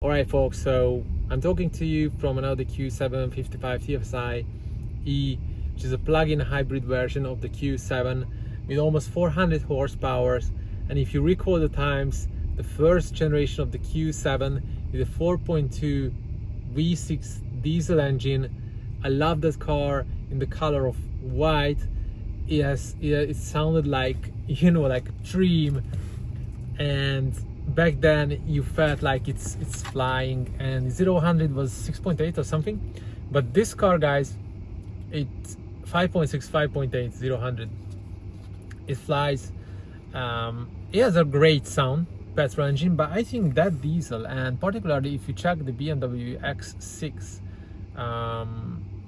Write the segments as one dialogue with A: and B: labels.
A: Alright folks, so I'm talking to you from an Audi Q7 55 tfsi E, which is a plug-in hybrid version of the Q7 with almost 400 horsepower. And if you recall the times, the first generation of the Q7 with a 4.2 V6 diesel engine. I love that car in the color of white. It sounded like, you know, like a dream. And back then you felt like it's flying, and 0-100 was 6.8 or something. But this car, guys, it's 5.6, 5.8, 0-100. It flies. It has a great sound, petrol engine, but I think that diesel, and particularly if you check the BMW X6,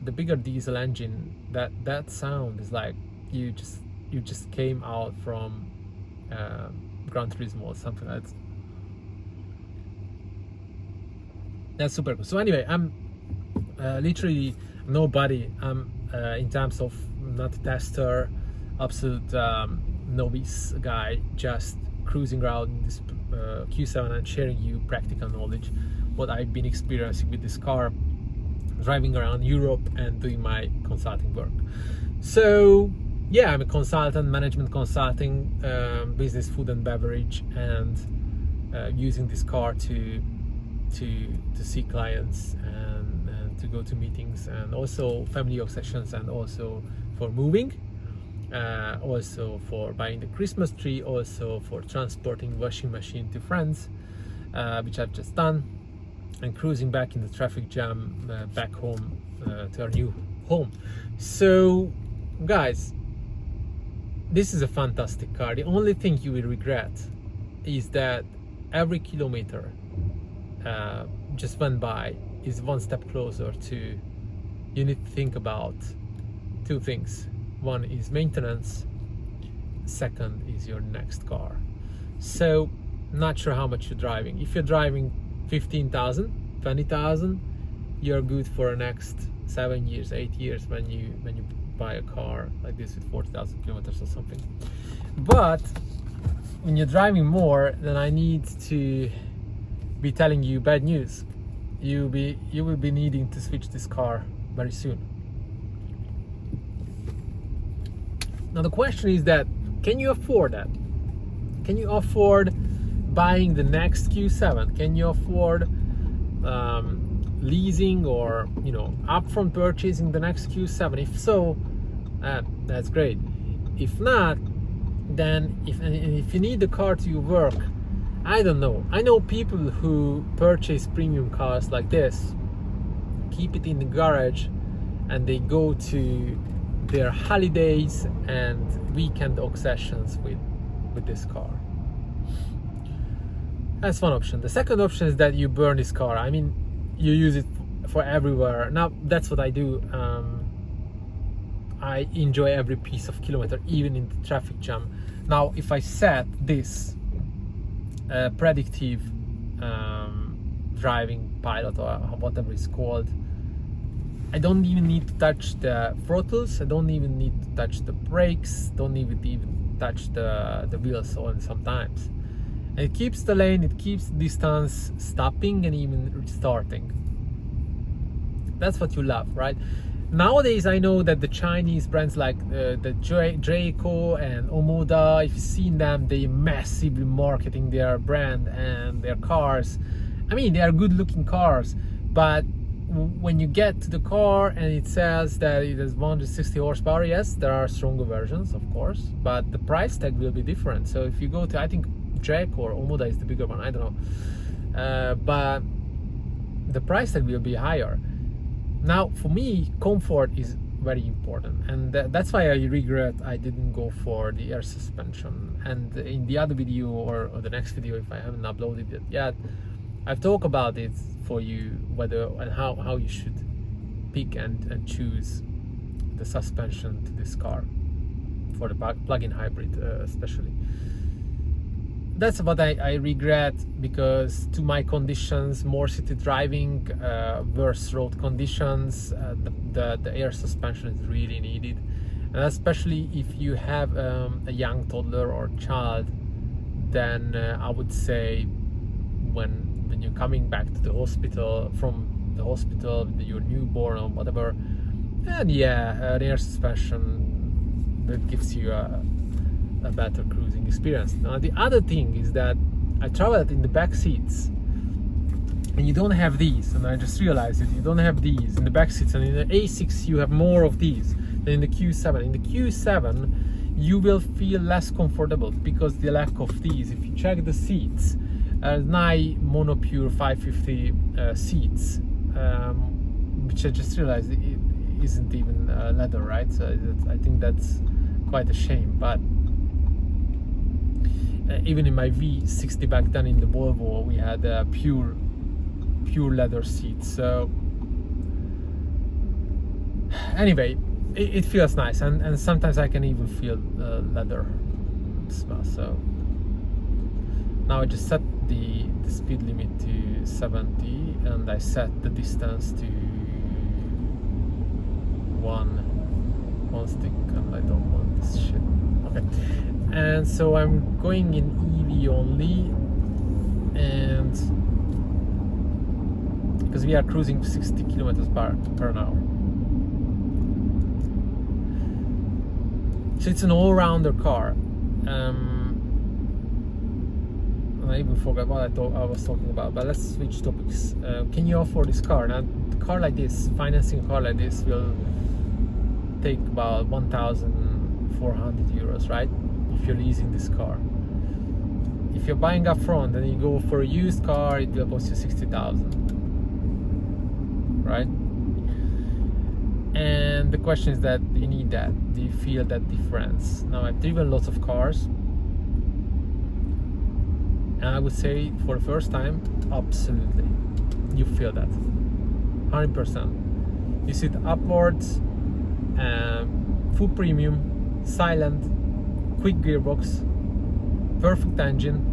A: the bigger diesel engine, that sound is like you just came out from Gran Turismo or something like that. That's super cool. So anyway, I'm literally nobody. I'm in terms of not a tester, absolute novice guy, just cruising around in this Q7 and sharing you practical knowledge, what I've been experiencing with this car, driving around Europe and doing my consulting work. So yeah, I'm a consultant, management consulting, business, food and beverage, and using this car to see clients and to go to meetings, and also family sessions, and also for moving, also for buying the Christmas tree, also for transporting washing machine to friends, which I've just done, and cruising back in the traffic jam back home to our new home. So guys, this is a fantastic car. The only thing you will regret is that every kilometer just went by is one step closer to, you need to think about two things. One is maintenance, second is your next car. So not sure how much you're driving. If you're driving 15,000, 20,000, you're good for the next 7 years, 8 years when you buy a car like this with 40,000 kilometers or something. But when you're driving more, then I need to be telling you bad news. You will be needing to switch this car very soon. Now the question is that, can you afford that? Can you afford buying the next Q7? Can you afford leasing or, you know, upfront purchasing the next Q7? If so, that's great. If not, then if you need the car to your work, I don't know. I know people who purchase premium cars like this, keep it in the garage, and they go to their holidays and weekend sessions with this car. That's one option. The second option is that you burn this car. I mean, you use it for everywhere. Now that's what I do. I enjoy every piece of kilometer, even in the traffic jam. Now if I set this predictive driving pilot, or whatever it's called, I don't even need to touch the throttles, I don't even need to touch the brakes, don't even touch the wheels on sometimes. And it keeps the lane, it keeps distance, stopping and even restarting. That's what you love, right? Nowadays I know that the Chinese brands like the Draco and Omoda, if you've seen them, they massively marketing their brand and their cars. I mean, they are good looking cars, but when you get to the car and it says that it has 160 horsepower, yes, there are stronger versions, of course, but the price tag will be different. So if you go to, I think Draco or Omoda is the bigger one, I don't know, but the price tag will be higher. Now for me, comfort is very important, and that's why I regret I didn't go for the air suspension. And in the other video, or the next video if I haven't uploaded it yet, I've talked about it for you, whether and how you should pick and choose the suspension to this car for the plug-in hybrid especially. That's what I regret, because to my conditions, more city driving, worse road conditions, the air suspension is really needed. And especially if you have a young toddler or child, then I would say when when you're coming back to the hospital, from the hospital with your newborn or whatever. And yeah, an air suspension that gives you a better cruising experience. Now the other thing is that I traveled in the back seats, and you don't have these, and I just realized it, you don't have these in the back seats, and in the A6 you have more of these than in the Q7. In the Q7 you will feel less comfortable because the lack of these. If you check the seats, 9 monopure 550 seats, which I just realized it isn't even leather, right? So I think that's quite a shame. But even in my V60 back then in the Volvo, we had pure leather seats. So anyway, it feels nice, and sometimes I can even feel leather smell. So now I just set the speed limit to 70, and I set the distance to one stick, and I don't want this shit. Okay, and so I'm going in EV only, and because we are cruising 60 kilometers per hour. So it's an all-rounder car. I even forgot what I thought I was talking about, but let's switch topics. Can you afford this car? Now, a car like this, financing a car like this will take about 1,400 euros, right? If you're leasing this car. If you're buying up front and you go for a used car, it will cost you 60,000, right? And the question is that, do you need that? Do you feel that difference? Now, I've driven lots of cars, and I would say for the first time, absolutely, you feel that, 100%. You sit upwards, full premium, silent, quick gearbox, perfect engine.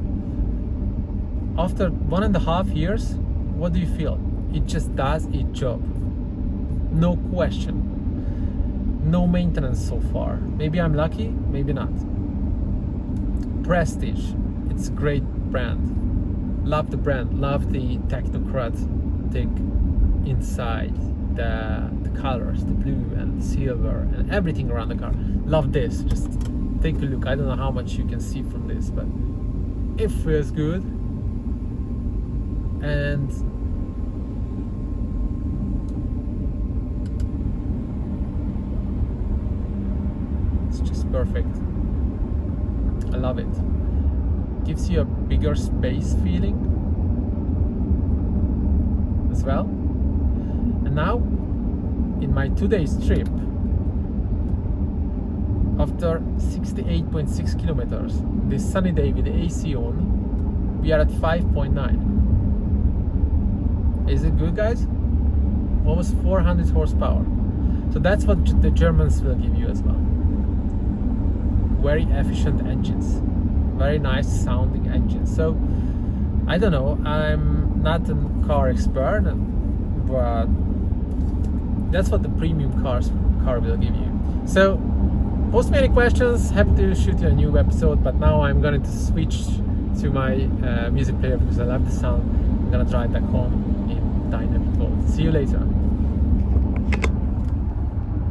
A: After 1.5 years, what do you feel? It just does its job. No question. No maintenance so far. Maybe I'm lucky, maybe not. Prestige. It's a great brand. Love the brand. Love the technocratic inside. The colors, the blue and silver and everything around the car. Love this. Just take a look. I don't know how much you can see from this, but it feels good. And perfect. I love it. Gives you a bigger space feeling as well. And now, in my 2 days trip, after 68.6 kilometers, this sunny day with the AC on, we are at 5.9. Is it good, guys? Almost 400 horsepower. So that's what the Germans will give you as well. Very efficient engines, very nice sounding engines. So I don't know, I'm not a car expert, but that's what the premium car will give you. So post me any questions, happy to shoot you a new episode, but now I'm going to switch to my music player because I love the sound. I'm gonna drive back home in dynamic mode. See you later.